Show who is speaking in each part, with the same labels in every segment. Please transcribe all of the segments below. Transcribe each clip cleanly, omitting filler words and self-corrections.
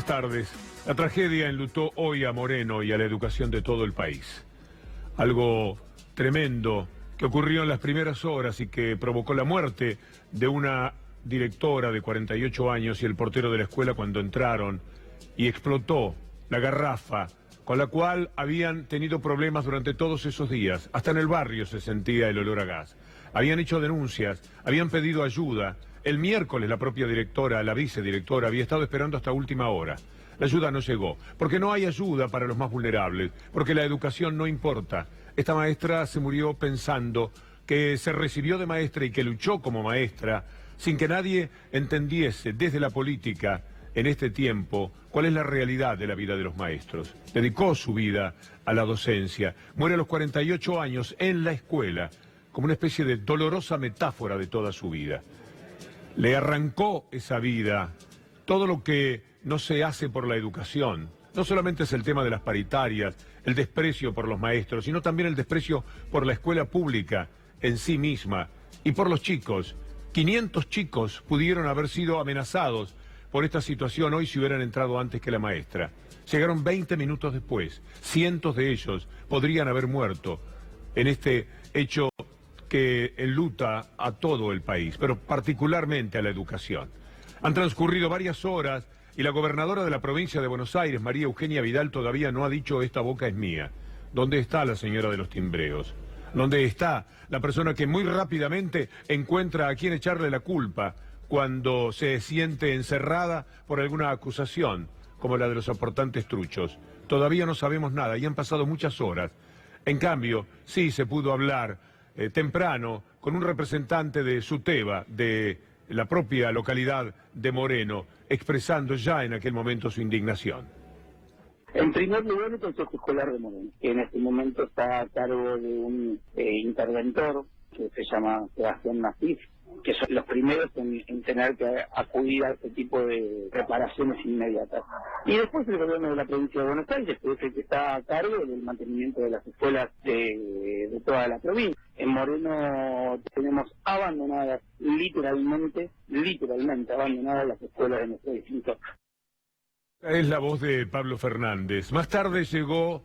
Speaker 1: tardes. La tragedia enlutó hoy a Moreno y a la educación de todo el país. Algo tremendo que ocurrió en las primeras horas y que provocó la muerte de una directora de 48 años y el portero de la escuela cuando entraron y explotó la garrafa con la cual habían tenido problemas durante todos esos días. Hasta en el barrio se sentía el olor a gas. Habían hecho denuncias, habían pedido ayuda. El miércoles la propia directora, la vicedirectora, había estado esperando hasta última hora. La ayuda no llegó, porque no hay ayuda para los más vulnerables, porque la educación no importa. Esta maestra se murió pensando que se recibió de maestra y que luchó como maestra sin que nadie entendiese desde la política en este tiempo cuál es la realidad de la vida de los maestros. Dedicó su vida a la docencia, muere a los 48 años en la escuela, como una especie de dolorosa metáfora de toda su vida. Le arrancó esa vida todo lo que no se hace por la educación. No solamente es el tema de las paritarias, el desprecio por los maestros, sino también el desprecio por la escuela pública en sí misma y por los chicos. 500 chicos pudieron haber sido amenazados por esta situación hoy si hubieran entrado antes que la maestra. Llegaron 20 minutos después. Cientos de ellos podrían haber muerto en este hecho que enluta a todo el país, pero particularmente a la educación. Han transcurrido varias horas y la gobernadora de la provincia de Buenos Aires, María Eugenia Vidal, todavía no ha dicho "esta boca es mía". ¿Dónde está la señora de los timbreos? ¿Dónde está la persona que muy rápidamente encuentra a quien echarle la culpa cuando se siente encerrada por alguna acusación, como la de los aportantes truchos? Todavía no sabemos nada y han pasado muchas horas. En cambio, sí se pudo hablar temprano con un representante de SUTEBA, de la propia localidad de Moreno, expresando ya en aquel momento su indignación.
Speaker 2: En primer lugar, el Consejo Escolar de Moreno, que en este momento está a cargo de un interventor que se llama Sebastián Nasif, que son los primeros en tener que acudir a este tipo de reparaciones inmediatas. Y después el gobierno de la provincia de Buenos Aires, que es el que está a cargo del mantenimiento de las escuelas de toda la provincia. En Moreno tenemos abandonadas, literalmente abandonadas las escuelas de nuestro distrito.
Speaker 1: Es la voz de Pablo Fernández. Más tarde llegó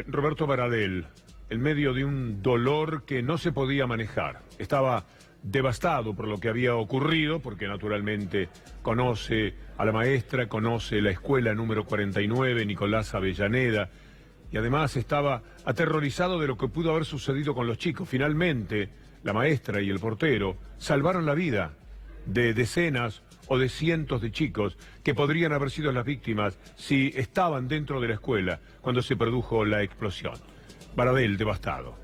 Speaker 1: Roberto Baradel, en medio de un dolor que no se podía manejar. Estaba devastado por lo que había ocurrido, porque naturalmente conoce a la maestra, conoce la escuela número 49, Nicolás Avellaneda, y además estaba aterrorizado de lo que pudo haber sucedido con los chicos. Finalmente, la maestra y el portero salvaron la vida de decenas o de cientos de chicos que podrían haber sido las víctimas si estaban dentro de la escuela cuando se produjo la explosión. Baradel devastado.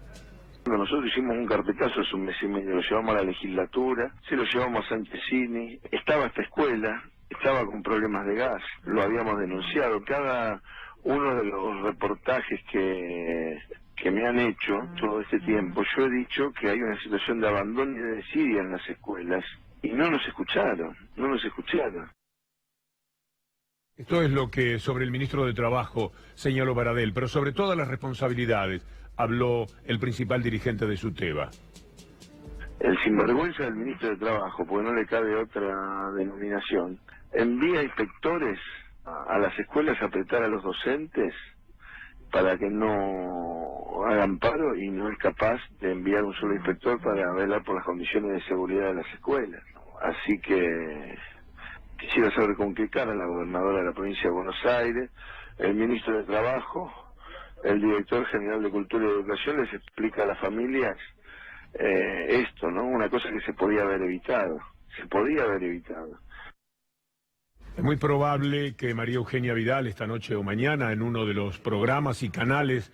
Speaker 3: Nosotros hicimos un carpetazo hace un mes y medio, lo llevamos a la legislatura, se lo llevamos a Santesini, estaba esta escuela, estaba con problemas de gas, lo habíamos denunciado. Cada uno de los reportajes que me han hecho todo este tiempo, yo he dicho que hay una situación de abandono y de desidia en las escuelas, y no nos escucharon.
Speaker 1: Esto es lo que sobre el ministro de Trabajo señaló Baradel, pero sobre todas las responsabilidades habló el principal dirigente de SUTEBA.
Speaker 3: El sinvergüenza del ministro de Trabajo, porque no le cabe otra denominación, envía inspectores a las escuelas a apretar a los docentes para que no hagan paro y no es capaz de enviar un solo inspector para velar por las condiciones de seguridad de las escuelas. Así que quisiera saber con qué cara la gobernadora de la provincia de Buenos Aires, el ministro de Trabajo, el director general de Cultura y Educación les explica a las familias esto, ¿no? Una cosa que se podía haber evitado.
Speaker 1: Es muy probable que María Eugenia Vidal esta noche o mañana en uno de los programas y canales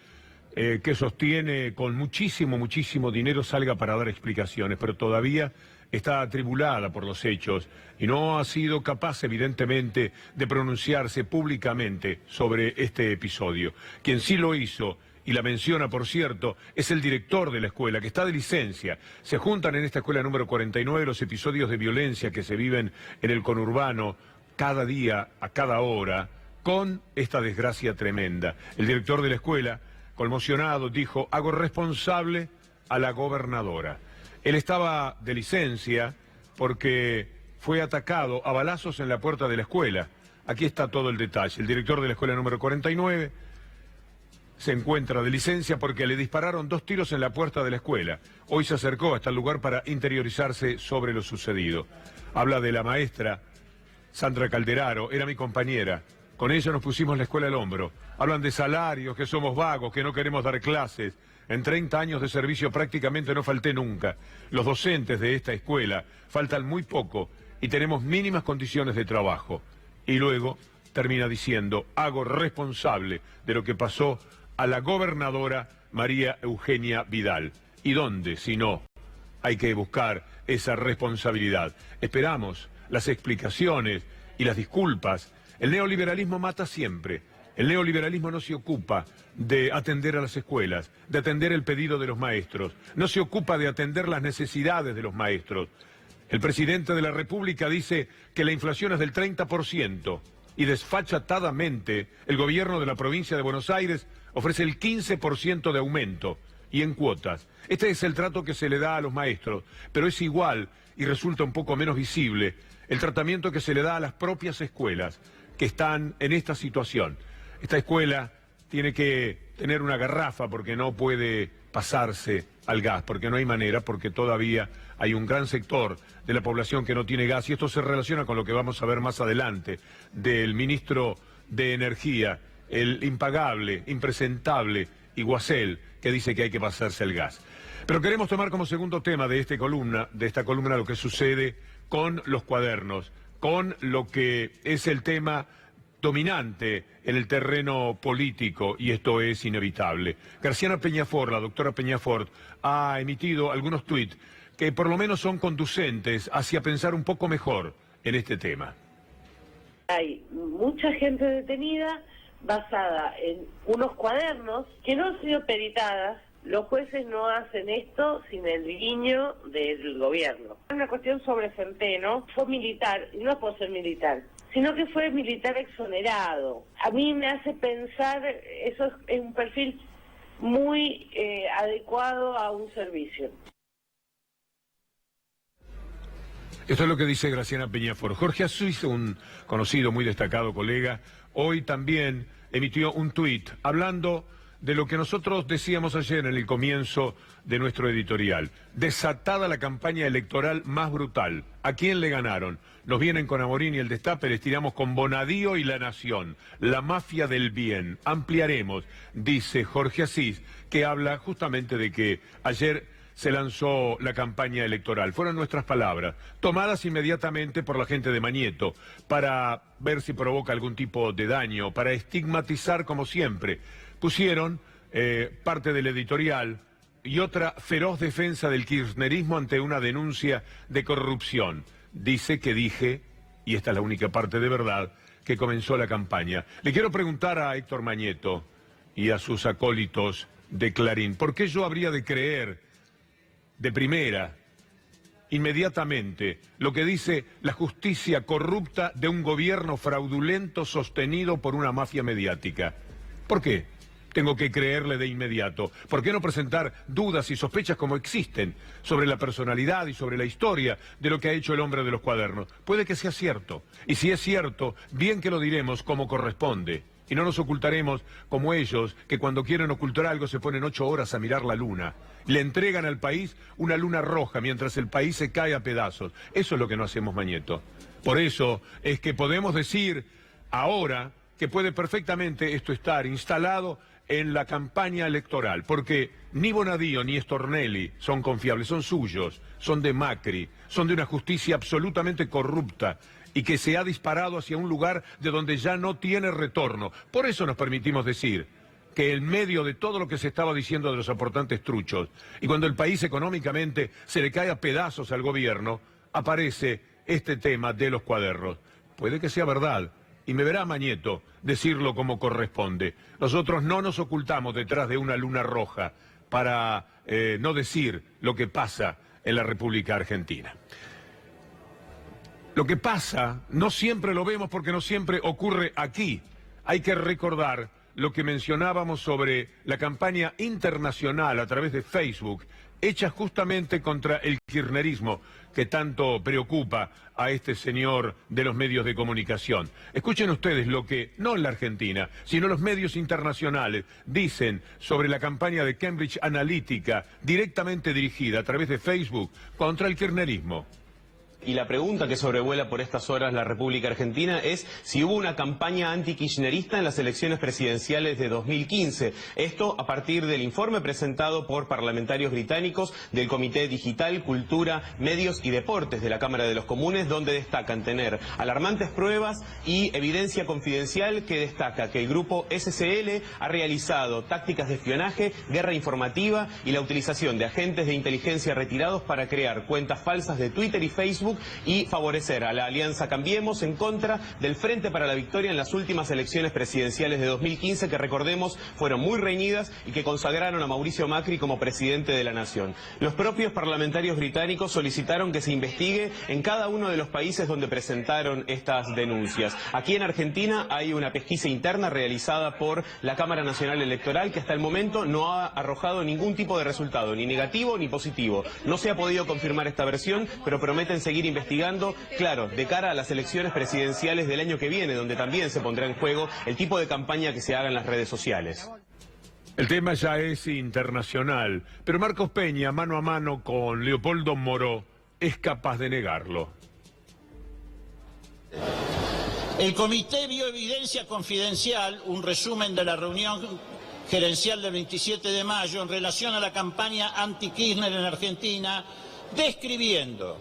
Speaker 1: que sostiene con muchísimo dinero salga para dar explicaciones, pero todavía está atribulada por los hechos y no ha sido capaz, evidentemente, de pronunciarse públicamente sobre este episodio. Quien sí lo hizo, y la menciona, por cierto, es el director de la escuela, que está de licencia. Se juntan en esta escuela número 49 los episodios de violencia que se viven en el conurbano cada día, a cada hora, con esta desgracia tremenda. El director de la escuela, conmocionado, dijo: hago responsable a la gobernadora. Él estaba de licencia porque fue atacado a balazos en la puerta de la escuela. Aquí está todo el detalle. El director de la escuela número 49 se encuentra de licencia porque le dispararon 2 tiros en la puerta de la escuela. Hoy se acercó hasta el lugar para interiorizarse sobre lo sucedido. Habla de la maestra Sandra Calderaro, era mi compañera. Con ella nos pusimos la escuela al hombro. Hablan de salarios, que somos vagos, que no queremos dar clases. En 30 años de servicio prácticamente no falté nunca. Los docentes de esta escuela faltan muy poco y tenemos mínimas condiciones de trabajo. Y luego termina diciendo, hago responsable de lo que pasó a la gobernadora María Eugenia Vidal. ¿Y dónde, si no? Hay que buscar esa responsabilidad. Esperamos las explicaciones y las disculpas. El neoliberalismo mata siempre. El neoliberalismo no se ocupa de atender a las escuelas, de atender el pedido de los maestros, no se ocupa de atender las necesidades de los maestros. El presidente de la República dice que la inflación es del 30% y desfachatadamente el gobierno de la provincia de Buenos Aires ofrece el 15% de aumento y en cuotas. Este es el trato que se le da a los maestros, pero es igual y resulta un poco menos visible el tratamiento que se le da a las propias escuelas que están en esta situación. Esta escuela tiene que tener una garrafa porque no puede pasarse al gas, porque no hay manera, porque todavía hay un gran sector de la población que no tiene gas, y esto se relaciona con lo que vamos a ver más adelante del ministro de Energía, el impagable, impresentable Iguacel, que dice que hay que pasarse el gas. Pero queremos tomar como segundo tema de esta columna lo que sucede con los cuadernos, con lo que es el tema dominante en el terreno político, y esto es inevitable. Graciana Peñafort, la doctora Peñafort, ha emitido algunos tuits que por lo menos son conducentes hacia pensar un poco mejor en este tema.
Speaker 4: Hay mucha gente detenida basada en unos cuadernos que no han sido peritadas. Los jueces no hacen esto sin el guiño del gobierno. Es una cuestión sobre Centeno, fue militar, y no por ser militar, sino que fue militar exonerado. A mí me hace pensar, eso es un perfil muy adecuado a un servicio.
Speaker 1: Esto es lo que dice Graciana Peñafort. Jorge Asís, un conocido, muy destacado colega, hoy también emitió un tuit hablando de lo que nosotros decíamos ayer en el comienzo de nuestro editorial. Desatada la campaña electoral más brutal. ¿A quién le ganaron? Nos vienen con Amorín y el Destape, les tiramos con Bonadío y La Nación. La mafia del bien. Ampliaremos, dice Jorge Asís, que habla justamente de que ayer se lanzó la campaña electoral. Fueron nuestras palabras, tomadas inmediatamente por la gente de Mañeto, para ver si provoca algún tipo de daño, para estigmatizar como siempre. Pusieron parte del editorial y otra feroz defensa del kirchnerismo ante una denuncia de corrupción. Dice que dije, y esta es la única parte de verdad, que comenzó la campaña. Le quiero preguntar a Héctor Mañeto y a sus acólitos de Clarín, ¿por qué yo habría de creer de primera, inmediatamente, lo que dice la justicia corrupta de un gobierno fraudulento sostenido por una mafia mediática? ¿Por qué tengo que creerle de inmediato? ¿Por qué no presentar dudas y sospechas como existen sobre la personalidad y sobre la historia de lo que ha hecho el hombre de los cuadernos? Puede que sea cierto, y si es cierto, bien que lo diremos como corresponde. Y no nos ocultaremos como ellos, que cuando quieren ocultar algo se ponen 8 horas a mirar la luna. Le entregan al país una luna roja mientras el país se cae a pedazos. Eso es lo que no hacemos, Mañeto. Por eso es que podemos decir ahora que puede perfectamente esto estar instalado en la campaña electoral, porque ni Bonadío ni Stornelli son confiables, son suyos, son de Macri, son de una justicia absolutamente corrupta y que se ha disparado hacia un lugar de donde ya no tiene retorno. Por eso nos permitimos decir que en medio de todo lo que se estaba diciendo de los aportantes truchos, y cuando el país económicamente se le cae a pedazos al gobierno, aparece este tema de los cuadernos. Puede que sea verdad, y me verá Mañeto decirlo como corresponde. Nosotros no nos ocultamos detrás de una luna roja para no decir lo que pasa en la República Argentina. Lo que pasa no siempre lo vemos porque no siempre ocurre aquí. Hay que recordar lo que mencionábamos sobre la campaña internacional a través de Facebook, hecha justamente contra el kirchnerismo que tanto preocupa a este señor de los medios de comunicación. Escuchen ustedes lo que, no en la Argentina, sino los medios internacionales dicen sobre la campaña de Cambridge Analytica, directamente dirigida a través de Facebook contra el kirchnerismo.
Speaker 5: Y la pregunta que sobrevuela por estas horas la República Argentina es si hubo una campaña anti-kirchnerista en las elecciones presidenciales de 2015. Esto a partir del informe presentado por parlamentarios británicos del Comité Digital, Cultura, Medios y Deportes de la Cámara de los Comunes, donde destacan tener alarmantes pruebas y evidencia confidencial que destaca que el grupo SCL ha realizado tácticas de espionaje, guerra informativa y la utilización de agentes de inteligencia retirados para crear cuentas falsas de Twitter y Facebook y favorecer a la Alianza Cambiemos en contra del Frente para la Victoria en las últimas elecciones presidenciales de 2015, que recordemos fueron muy reñidas y que consagraron a Mauricio Macri como presidente de la nación. Los propios parlamentarios británicos solicitaron que se investigue en cada uno de los países donde presentaron estas denuncias. Aquí en Argentina hay una pesquisa interna realizada por la Cámara Nacional Electoral que hasta el momento no ha arrojado ningún tipo de resultado, ni negativo ni positivo. No se ha podido confirmar esta versión, pero prometen seguir investigando, claro, de cara a las elecciones presidenciales del año que viene, donde también se pondrá en juego el tipo de campaña que se haga en las redes sociales.
Speaker 1: El tema ya es internacional, pero Marcos Peña, mano a mano con Leopoldo Moró, es capaz de negarlo.
Speaker 6: El comité vio evidencia confidencial, un resumen de la reunión gerencial del 27 de mayo en relación a la campaña anti-Kirchner en Argentina, describiendo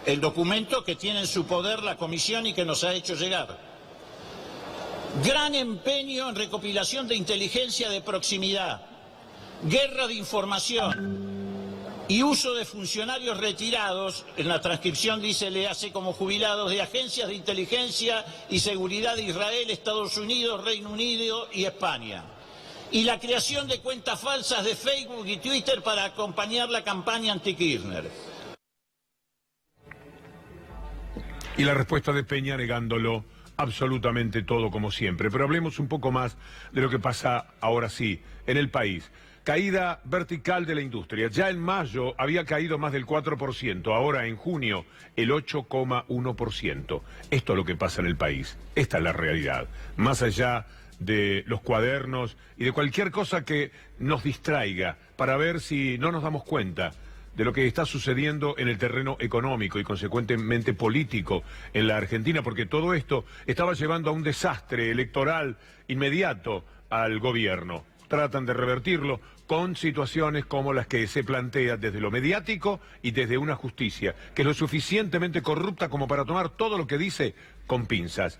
Speaker 6: el documento que tiene en su poder la comisión y que nos ha hecho llegar. Gran empeño en recopilación de inteligencia de proximidad, guerra de información y uso de funcionarios retirados, en la transcripción dice le hace como jubilados, de agencias de inteligencia y seguridad de Israel, Estados Unidos, Reino Unido y España. Y la creación de cuentas falsas de Facebook y Twitter para acompañar la campaña anti-Kirchner.
Speaker 1: Y la respuesta de Peña negándolo absolutamente todo como siempre. Pero hablemos un poco más de lo que pasa ahora sí en el país. Caída vertical de la industria. Ya en mayo había caído más del 4%, ahora en junio el 8,1%. Esto es lo que pasa en el país. Esta es la realidad. Más allá de los cuadernos y de cualquier cosa que nos distraiga para ver si no nos damos cuenta de lo que está sucediendo en el terreno económico y consecuentemente político en la Argentina, porque todo esto estaba llevando a un desastre electoral inmediato al gobierno. Tratan de revertirlo con situaciones como las que se plantea desde lo mediático y desde una justicia que es lo suficientemente corrupta como para tomar todo lo que dice con pinzas.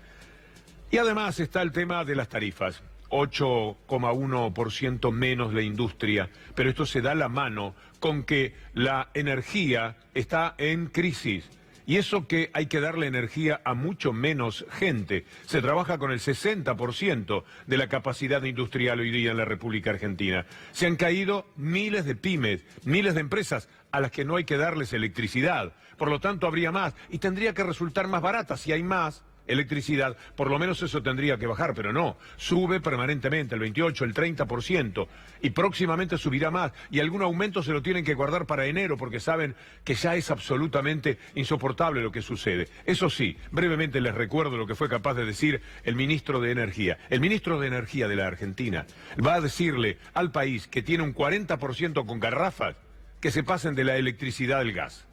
Speaker 1: Y además está el tema de las tarifas. 8,1% menos la industria, pero esto se da la mano con que la energía está en crisis. Y eso que hay que darle energía a mucho menos gente. Se trabaja con el 60% de la capacidad industrial hoy día en la República Argentina. Se han caído miles de pymes, miles de empresas a las que no hay que darles electricidad. Por lo tanto, habría más y tendría que resultar más barata si hay más electricidad, por lo menos eso tendría que bajar, pero no, sube permanentemente, el 28, el 30%, y próximamente subirá más, y algún aumento se lo tienen que guardar para enero, porque saben que ya es absolutamente insoportable lo que sucede. Eso sí, brevemente les recuerdo lo que fue capaz de decir el ministro de Energía. El ministro de Energía de la Argentina va a decirle al país que tiene un 40% con garrafas, que se pasen de la electricidad al gas.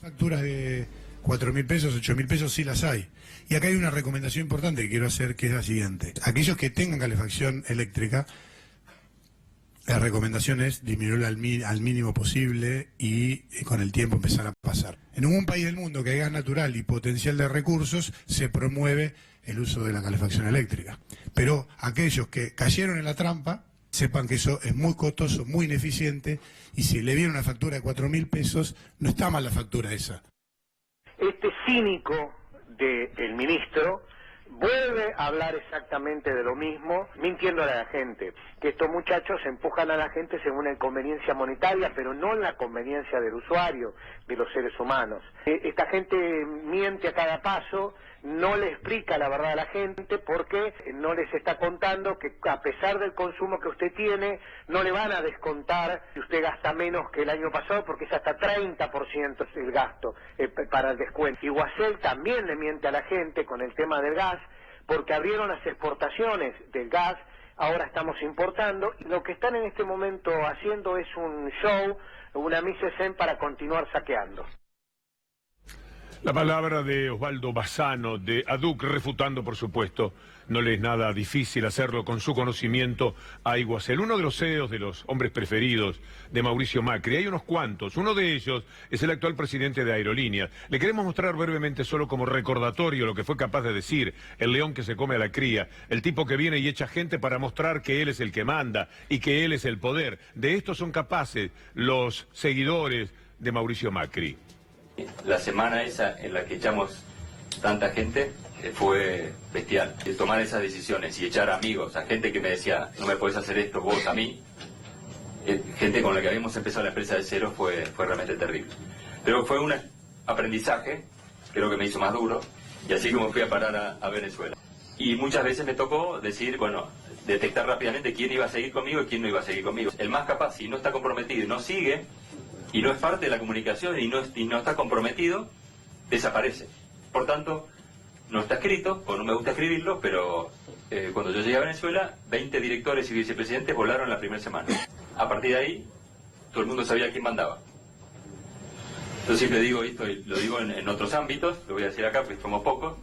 Speaker 7: Facturas de 4.000 pesos, 8.000 pesos sí las hay. Y acá hay una recomendación importante que quiero hacer, que es la siguiente. Aquellos que tengan calefacción eléctrica, la recomendación es disminuirla al mínimo posible y con el tiempo empezar a pasar. En ningún país del mundo que hay gas natural y potencial de recursos se promueve el uso de la calefacción eléctrica. Pero aquellos que cayeron en la trampa, sepan que eso es muy costoso, muy ineficiente, y si le viene una factura de 4.000 pesos, no está mal la factura esa.
Speaker 8: Este cínico del ministro vuelve a hablar exactamente de lo mismo, mintiéndole a la gente, que estos muchachos empujan a la gente según la conveniencia monetaria, pero no en la conveniencia del usuario, de los seres humanos. Esta gente miente a cada paso, no le explica la verdad a la gente porque no les está contando que a pesar del consumo que usted tiene, no le van a descontar si usted gasta menos que el año pasado porque es hasta 30% el gasto para el descuento. Y Guasel también le miente a la gente con el tema del gas porque abrieron las exportaciones del gas, ahora estamos importando y lo que están en este momento haciendo es un show, una mise-en-scène para continuar saqueando.
Speaker 1: La palabra de Osvaldo Bassano, de ADUC, refutando, por supuesto, no le es nada difícil hacerlo con su conocimiento a Iguacel, uno de los CEOs de los hombres preferidos de Mauricio Macri. Hay unos cuantos, uno de ellos es el actual presidente de Aerolíneas. Le queremos mostrar brevemente, solo como recordatorio, lo que fue capaz de decir el león que se come a la cría, el tipo que viene y echa gente para mostrar que él es el que manda y que él es el poder. De esto son capaces los seguidores de Mauricio Macri.
Speaker 9: La semana esa en la que echamos tanta gente fue bestial. El tomar esas decisiones y echar amigos, a gente que me decía, no me podés hacer esto vos a mí, gente con la que habíamos empezado la empresa de cero, fue realmente terrible. Pero fue un aprendizaje, creo que me hizo más duro, y así como fui a parar a Venezuela. Y muchas veces me tocó decir, bueno, detectar rápidamente quién iba a seguir conmigo y quién no iba a seguir conmigo. El más capaz, si no está comprometido y no sigue, y no es parte de la comunicación y no está comprometido, desaparece. Por tanto, no está escrito, o no me gusta escribirlo, pero cuando yo llegué a Venezuela, 20 directores y vicepresidentes volaron la primera semana. A partir de ahí, todo el mundo sabía quién mandaba. Yo siempre digo esto, y lo digo en otros ámbitos, lo voy a decir acá porque somos pocos.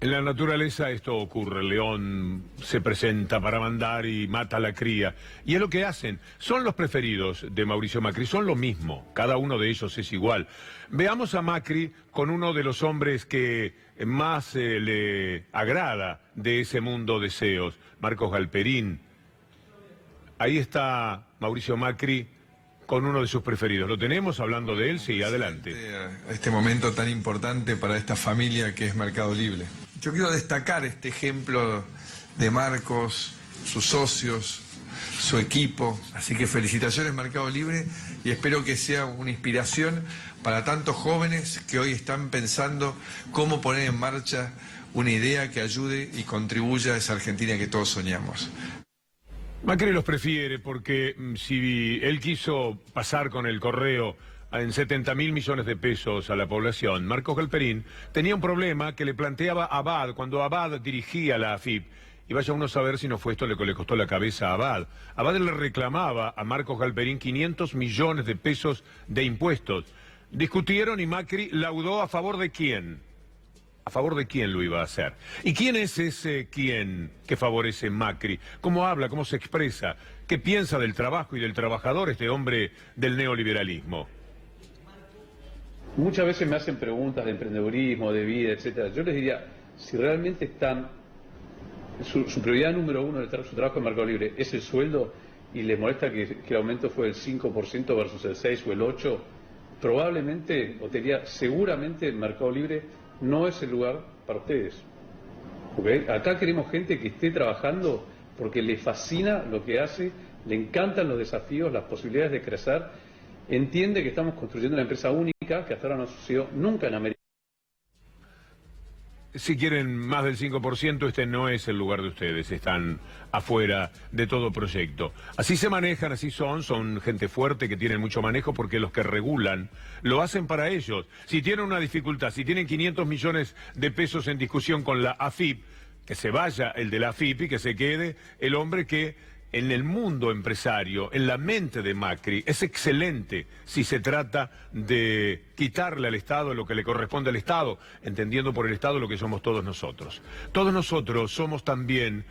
Speaker 1: En la naturaleza esto ocurre, el león se presenta para mandar y mata a la cría. Y es lo que hacen. Son los preferidos de Mauricio Macri, son lo mismo, cada uno de ellos es igual. Veamos a Macri con uno de los hombres que más le agrada de ese mundo de CEOs, Marcos Galperín. Ahí está Mauricio Macri con uno de sus preferidos. ¿Lo tenemos hablando de él? Sí, adelante.
Speaker 10: A este momento tan importante para esta familia que es Mercado Libre. Yo quiero destacar este ejemplo de Marcos, sus socios, su equipo. Así que felicitaciones Mercado Libre y espero que sea una inspiración para tantos jóvenes que hoy están pensando cómo poner en marcha una idea que ayude y contribuya a esa Argentina que todos soñamos.
Speaker 1: Macri los prefiere porque si él quiso pasar con el correo en 70.000 millones de pesos a la población, Marcos Galperín tenía un problema que le planteaba Abad cuando Abad dirigía la AFIP. Y vaya uno a saber si no fue esto lo que le costó la cabeza a Abad. Abad le reclamaba a Marcos Galperín 500 millones de pesos de impuestos. Discutieron y Macri laudó a favor de quién. ¿A favor de quién lo iba a hacer? ¿Y quién es ese quién que favorece Macri? ¿Cómo habla? ¿Cómo se expresa? ¿Qué piensa del trabajo y del trabajador este hombre del neoliberalismo?
Speaker 11: Muchas veces me hacen preguntas de emprendedurismo, de vida, etcétera. Yo les diría, si realmente están, su prioridad número uno de su trabajo en Mercado Libre es el sueldo y les molesta que el aumento fue del 5% versus el 6 o el 8%, probablemente, o te diría, seguramente Mercado Libre no es el lugar para ustedes. ¿Okay? Acá queremos gente que esté trabajando porque le fascina lo que hace, le encantan los desafíos, las posibilidades de crecer, entiende que estamos construyendo una empresa única que hasta ahora no sucedió nunca en América.
Speaker 1: Si quieren más del 5%, este no es el lugar de ustedes, están afuera de todo proyecto. Así se manejan, así son gente fuerte que tienen mucho manejo porque los que regulan lo hacen para ellos. Si tienen una dificultad, si tienen 500 millones de pesos en discusión con la AFIP, que se vaya el de la AFIP y que se quede el hombre que en el mundo empresario, en la mente de Macri, es excelente si se trata de quitarle al Estado lo que le corresponde al Estado, entendiendo por el Estado lo que somos todos nosotros. Todos nosotros somos también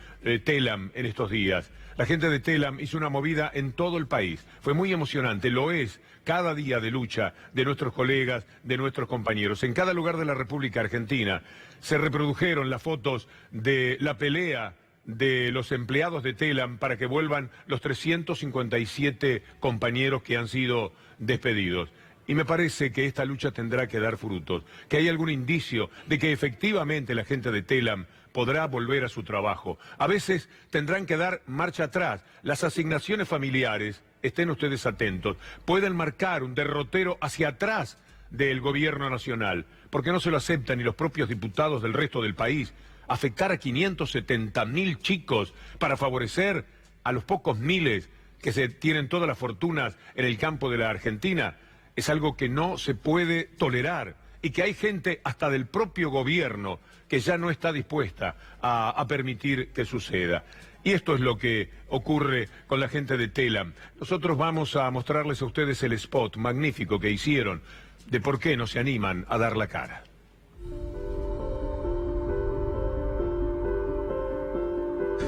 Speaker 1: Telam en estos días. La gente de Telam hizo una movida en todo el país. Fue muy emocionante, lo es cada día de lucha de nuestros colegas, de nuestros compañeros. En cada lugar de la República Argentina se reprodujeron las fotos de la pelea de los empleados de Telam para que vuelvan los 357 compañeros que han sido despedidos. Y me parece que esta lucha tendrá que dar frutos, que hay algún indicio de que efectivamente la gente de Telam podrá volver a su trabajo. A veces tendrán que dar marcha atrás. Las asignaciones familiares, estén ustedes atentos, pueden marcar un derrotero hacia atrás del gobierno nacional. ¿Por qué no se lo aceptan ni los propios diputados del resto del país? Afectar a 570.000 chicos para favorecer a los pocos miles que se tienen todas las fortunas en el campo de la Argentina es algo que no se puede tolerar, y que hay gente hasta del propio gobierno que ya no está dispuesta a permitir que suceda. Y esto es lo que ocurre con la gente de Telam. Nosotros vamos a mostrarles a ustedes el spot magnífico que hicieron de por qué no se animan a dar la cara.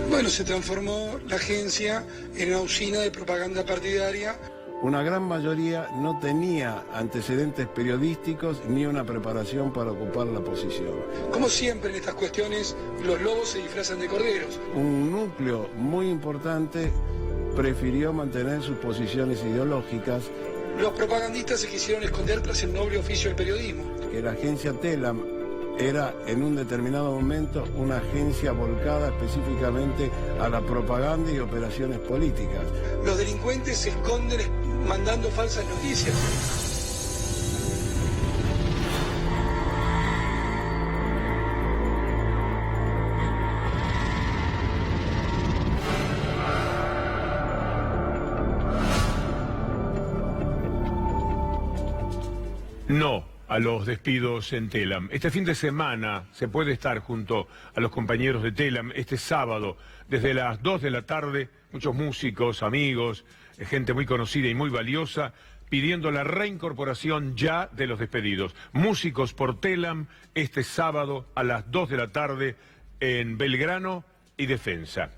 Speaker 12: Bueno, se transformó la agencia en una usina de propaganda partidaria.
Speaker 13: Una gran mayoría no tenía antecedentes periodísticos ni una preparación para ocupar la posición.
Speaker 12: Como siempre en estas cuestiones, los lobos se disfrazan de corderos.
Speaker 13: Un núcleo muy importante prefirió mantener sus posiciones ideológicas.
Speaker 12: Los propagandistas se quisieron esconder tras el noble oficio del periodismo.
Speaker 13: Que la agencia Telam era en un determinado momento una agencia volcada específicamente a la propaganda y operaciones políticas.
Speaker 12: Los delincuentes se esconden mandando falsas noticias.
Speaker 1: No a los despidos en Telam. Este fin de semana se puede estar junto a los compañeros de Telam. Este sábado, desde las 2 de la tarde, muchos músicos, amigos, gente muy conocida y muy valiosa, pidiendo la reincorporación ya de los despedidos. Músicos por Telam, este sábado a las 2 de la tarde en Belgrano y Defensa.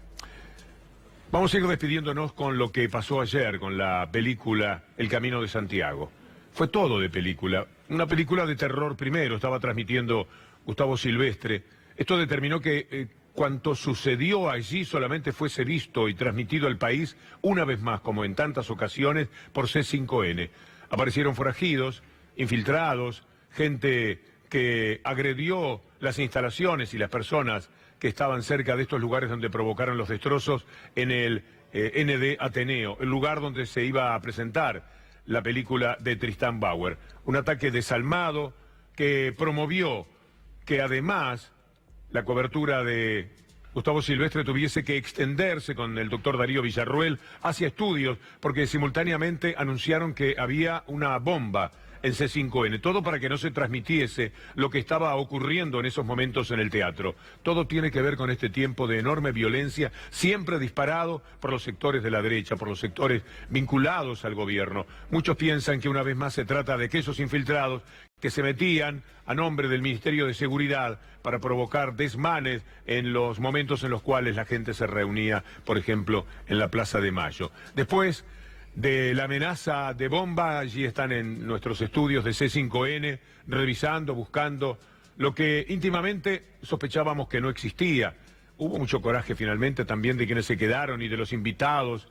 Speaker 1: Vamos a ir despidiéndonos con lo que pasó ayer con la película El Camino de Santiago. Fue todo de película. Una película de terror primero, estaba transmitiendo Gustavo Silvestre. Esto determinó que cuanto sucedió allí solamente fuese visto y transmitido al país una vez más, como en tantas ocasiones, por C5N. Aparecieron forajidos, infiltrados, gente que agredió las instalaciones y las personas que estaban cerca de estos lugares donde provocaron los destrozos en el ND Ateneo, el lugar donde se iba a presentar la película de Tristán Bauer. Un ataque desalmado que promovió que además la cobertura de Gustavo Silvestre tuviese que extenderse con el doctor Darío Villarruel hacia estudios, porque simultáneamente anunciaron que había una bomba en C5N, todo para que no se transmitiese lo que estaba ocurriendo en esos momentos en el teatro. Todo tiene que ver con este tiempo de enorme violencia, siempre disparado por los sectores de la derecha, por los sectores vinculados al gobierno. Muchos piensan que una vez más se trata de aquellos infiltrados que se metían a nombre del Ministerio de Seguridad para provocar desmanes en los momentos en los cuales la gente se reunía, por ejemplo, en la Plaza de Mayo. Después de la amenaza de bomba, allí están en nuestros estudios de C5N, revisando, buscando lo que íntimamente sospechábamos que no existía. Hubo mucho coraje finalmente también de quienes se quedaron y de los invitados,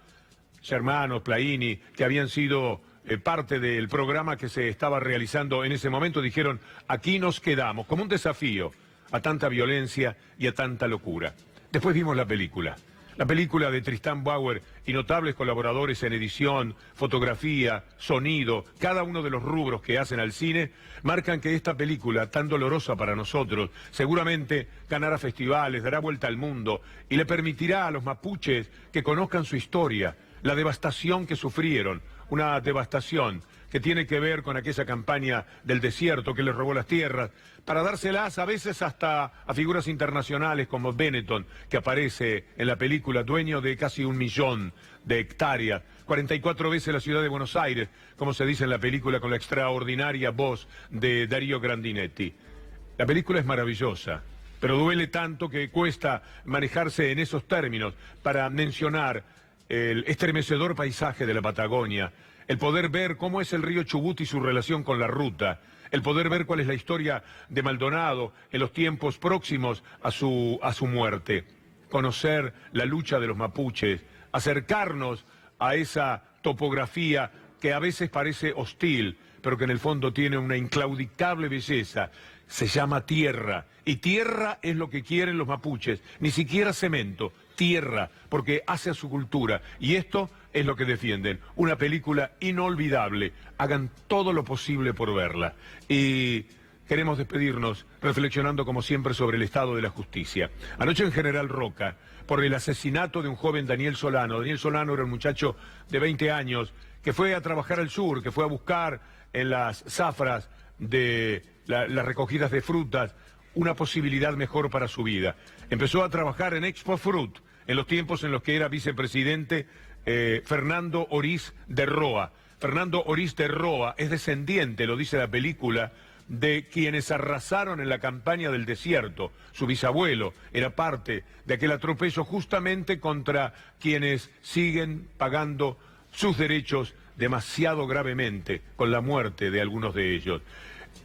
Speaker 1: Germano, Plaini, que habían sido parte del programa que se estaba realizando en ese momento. Dijeron, aquí nos quedamos, como un desafío a tanta violencia y a tanta locura. Después vimos la película de Tristán Bauer y notables colaboradores en edición, fotografía, sonido. Cada uno de los rubros que hacen al cine marcan que esta película, tan dolorosa para nosotros, seguramente ganará festivales, dará vuelta al mundo y le permitirá a los mapuches que conozcan su historia, la devastación que sufrieron, una devastación que tiene que ver con aquella campaña del desierto que les robó las tierras, para dárselas a veces hasta a figuras internacionales como Benetton, que aparece en la película, dueño de casi 1 millón de hectáreas, 44 veces la ciudad de Buenos Aires, como se dice en la película, con la extraordinaria voz de Darío Grandinetti. La película es maravillosa, pero duele tanto que cuesta manejarse en esos términos para mencionar el estremecedor paisaje de la Patagonia, el poder ver cómo es el río Chubut y su relación con la ruta, el poder ver cuál es la historia de Maldonado en los tiempos próximos a su muerte, conocer la lucha de los mapuches, acercarnos a esa topografía que a veces parece hostil, pero que en el fondo tiene una inclaudicable belleza. Se llama tierra, y tierra es lo que quieren los mapuches, ni siquiera cemento, tierra, porque hace a su cultura. Y esto es lo que defienden. Una película inolvidable. Hagan todo lo posible por verla. Y queremos despedirnos reflexionando como siempre sobre el estado de la justicia. Anoche en General Roca, por el asesinato de un joven Daniel Solano. Daniel Solano era un muchacho de 20 años que fue a trabajar al sur, que fue a buscar en las zafras de las recogidas de frutas una posibilidad mejor para su vida. Empezó a trabajar en Expo Fruit, en los tiempos en los que era vicepresidente Fernando Orís de Roa. Fernando Orís de Roa es descendiente, lo dice la película, de quienes arrasaron en la campaña del desierto. Su bisabuelo era parte de aquel atropello justamente contra quienes siguen pagando sus derechos demasiado gravemente con la muerte de algunos de ellos.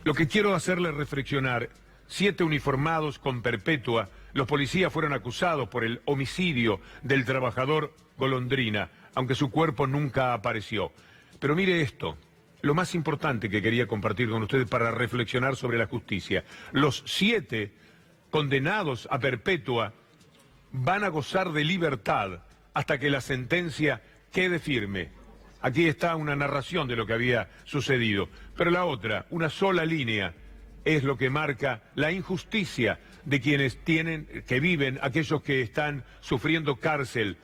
Speaker 1: Lo que quiero hacerle reflexionar, 7 uniformados con perpetua, los policías fueron acusados por el homicidio del trabajador Golondrina, aunque su cuerpo nunca apareció. Pero mire esto, lo más importante que quería compartir con ustedes para reflexionar sobre la justicia. Los 7 condenados a perpetua van a gozar de libertad hasta que la sentencia quede firme. Aquí está una narración de lo que había sucedido. Pero la otra, una sola línea, es lo que marca la injusticia de quienes que viven, aquellos que están sufriendo cárcel,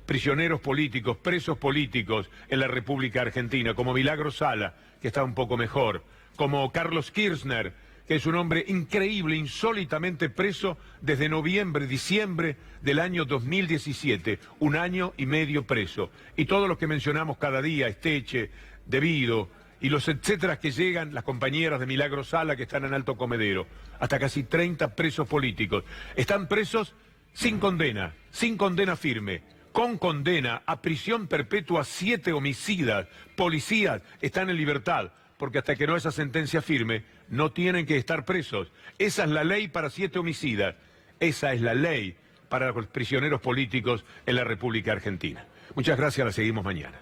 Speaker 1: prisioneros políticos, presos políticos en la República Argentina, como Milagro Sala, que está un poco mejor, como Carlos Kirchner, que es un hombre increíble, insólitamente preso desde noviembre, diciembre del año 2017, 1 año y medio preso. Y todos los que mencionamos cada día, Esteche, Devido, y los etcétera que llegan, las compañeras de Milagro Sala que están en Alto Comedero, hasta casi 30 presos políticos. Están presos sin condena firme, con condena a prisión perpetua 7 homicidas, policías están en libertad, porque hasta que no haya sentencia firme, no tienen que estar presos. Esa es la ley para 7 homicidas, esa es la ley para los prisioneros políticos en la República Argentina. Muchas gracias, la seguimos mañana.